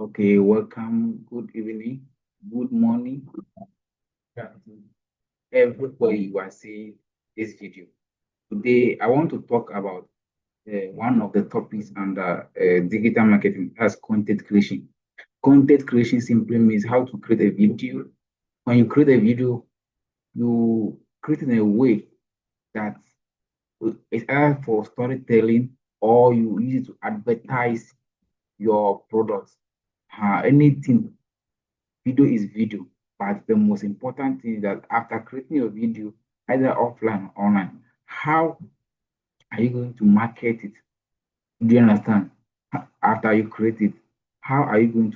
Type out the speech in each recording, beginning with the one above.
Okay, welcome. Good evening. Good morning. Yeah, to everybody you are seeing this video. Today, I want to talk about one of the topics under digital marketing as content creation. Content creation simply means how to create a video. When you create a video, you create in a way that is either for storytelling or you use it to advertise your products. Anything video is video, but the most important thing is that after creating your video, either offline or online, how are you going to market it? Do you understand? After you create it, how are you going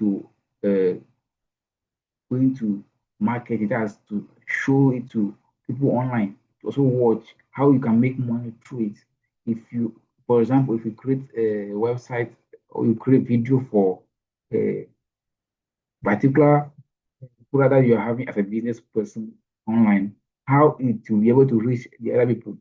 to market it as to show it to people online to also watch how you can make money through it? If you, for example, if you create a website or you create video for a particular rather you are having as a business person online, how it will be able to reach the other people.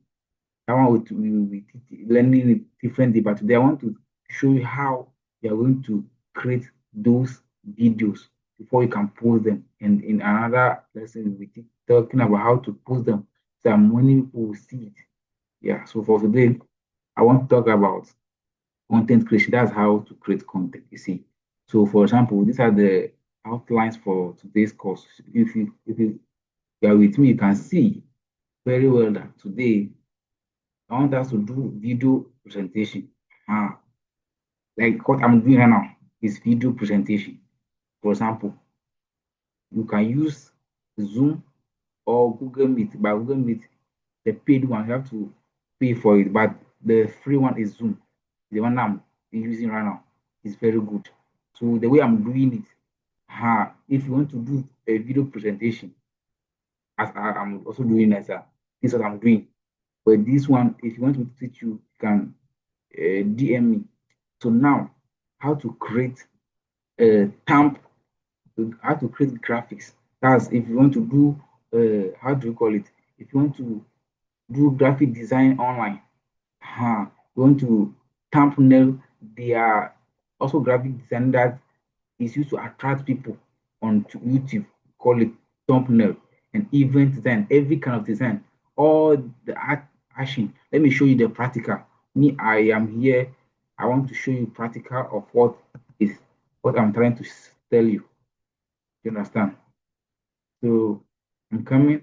That one will be learning it differently, but today I want to show you how you are going to create those videos before you can post them. And in another lesson, we'll be talking about how to post them so that many people will see it. Yeah, so for today, I want to talk about content creation. That's how to create content, you see. So for example, these are the outlines for today's course. You are with me, you can see very well that today I want us to do video presentation. Ah, like what I'm doing right now is video presentation. For example, you can use Zoom or Google Meet. By Google Meet, the paid one you have to pay for it, but the free one is Zoom. The one I'm using right now is very good. So the way I'm doing it, if you want to do a video presentation, as I'm also doing as this is what I'm doing. But this one, if you want me to teach you, you can DM me. So now, how to create a thumb, how to create graphics. That's if you want to do, how do you call it? If you want to do graphic design online, you want to thumbnail, they are also graphic design that is used to attract people onto YouTube. Call it thumbnail and event design, every kind of design, all the art action. Let me show you the practical. Me, I am here. I want to show you practical of what I'm trying to tell you. You understand? So I'm coming.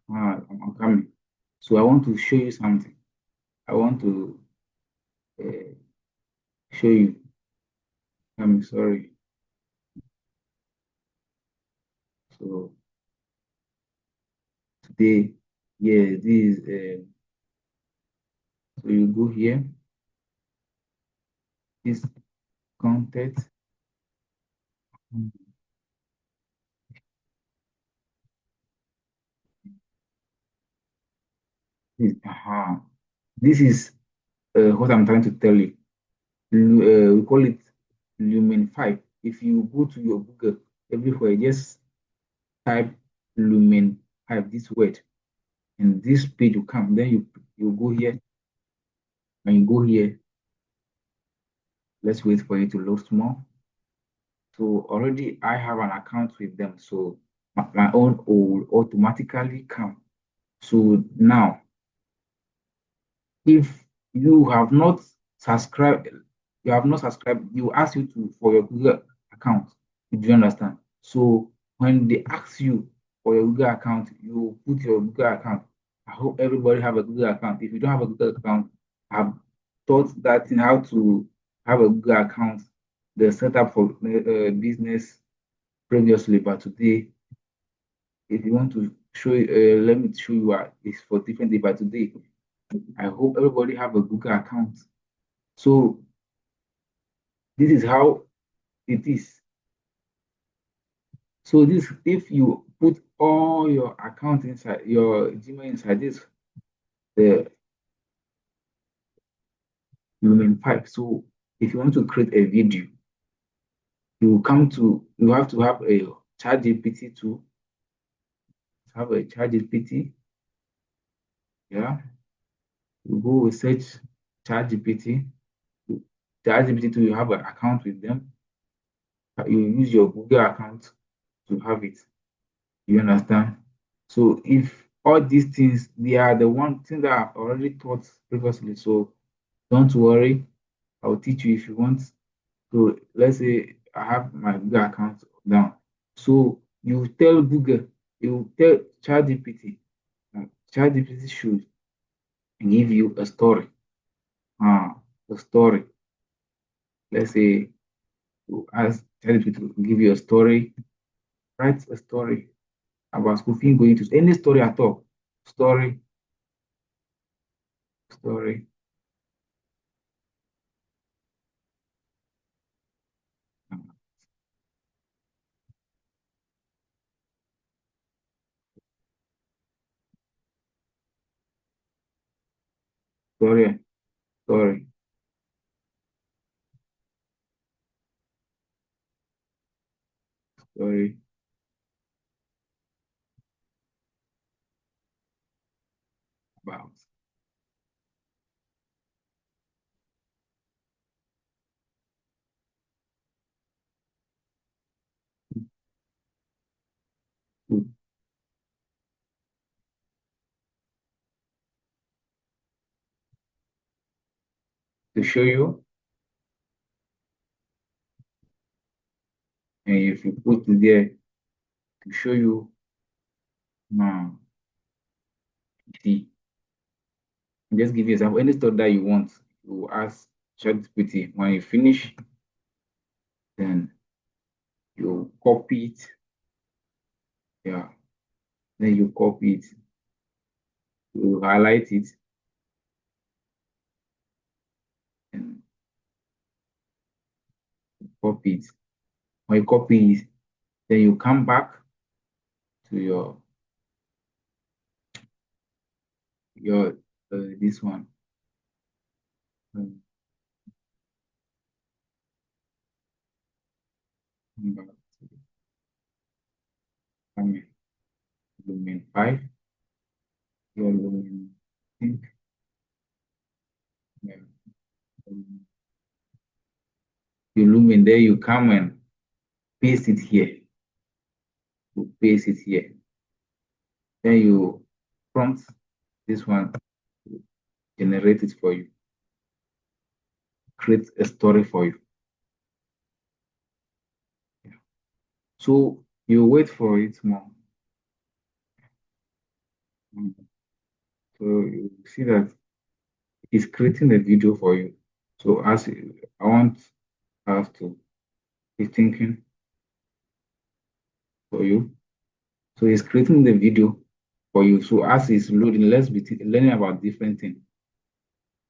I'm coming. So I want to show you something. I want to uh, show you. I'm sorry. So today, yeah, this is. So you go here. This content. This is what I'm trying to tell you. We call it Lumen5. If you go to your Google everywhere, just type Lumen5, this word, and this page will come. Then you go here. When you go here, let's wait for it to load more. So already I have an account with them, so my own will automatically come. So now, if you have not subscribed, you ask you to for your Google account. Do you understand? So when they ask you for your Google account, you put your Google account. I hope everybody have a Google account. If you don't have a Google account, I've taught that in how to have a Google account, the setup for business previously, but today, if you want to show, let me show you. It's for different day, but today, I hope everybody have a Google account. So this is how it is. So this, if you put all your account inside your Gmail inside this, the Lumen5. So if you want to create a video, you have to have a chat GPT to have a chat GPT. Yeah, you go search chat GPT. ChatGPT to you have an account with them. You use your Google account to have it. You understand? So if all these things, they are the one thing that I've already taught previously. So don't worry. I'll teach you if you want. So let's say I have my Google account down. So you tell Google, you tell ChatGPT, ChatGPT should give you a story. A story. Let's say you ask ChatGPT to give you a story. Write a story about school fee going to any story at all. Story, story, uh, story, story, story about food to show you. And if you put it there to show you, uh, see, just give you example. Any story that you want, you ask ChatGPT. When you finish, then you copy it. Yeah. Then you copy it. You highlight it and copy it. When you copy it, then you come back to your this one. Um, come back to Lumen Lumen 5. Your Lumen, I think, yeah, um, your Lumen there. You come and paste it here. You paste it here. Then you prompt this one to generate it for you, create a story for you. Yeah. So you wait for it more. Mm. So you see that it's creating a video for you. So as I want us to be thinking for you. So it's creating the video for you. So as it's loading, let's be learning about different things.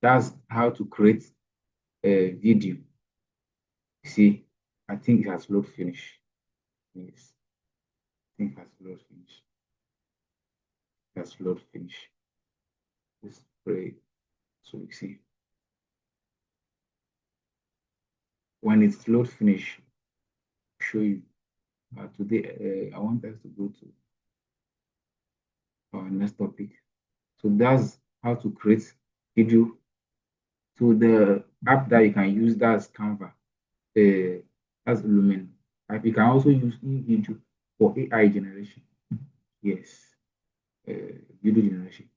That's how to create a video. See, I think it has load finish. Yes, I think it has load finish. It has load finish. Let's pray. So we see when it's load finish, show you. Today, I want us to go to our next topic. So that's how to create video. So the app that you can use, that's Canva. That's Lumen. You can also use video for AI generation. Yes, video generation.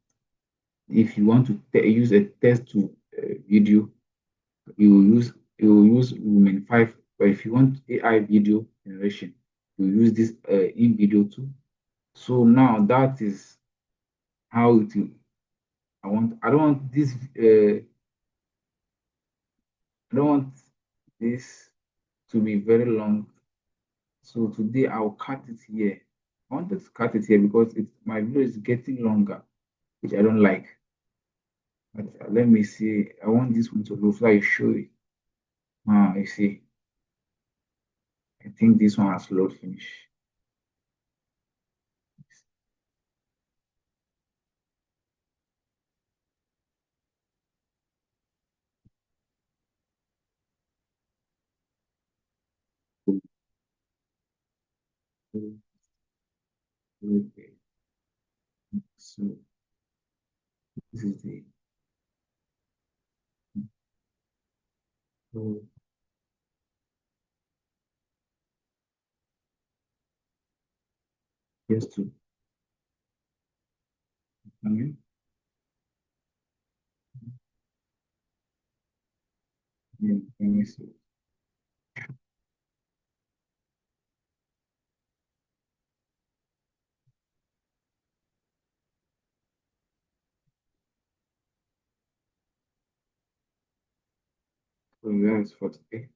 If you want to use a text to video, you will use Lumen 5. But if you want AI video generation, you use this in video too. So now that is how it will. I don't want this. I don't want this to be very long. So today I'll cut it here. I wanted to cut it here because my video is getting longer, which I don't like. But let me see. I want this one to look so I show it. You see, I think this one has load finish. Okay. So this is the So, just to, I mean, yeah, let me see. So that's for today.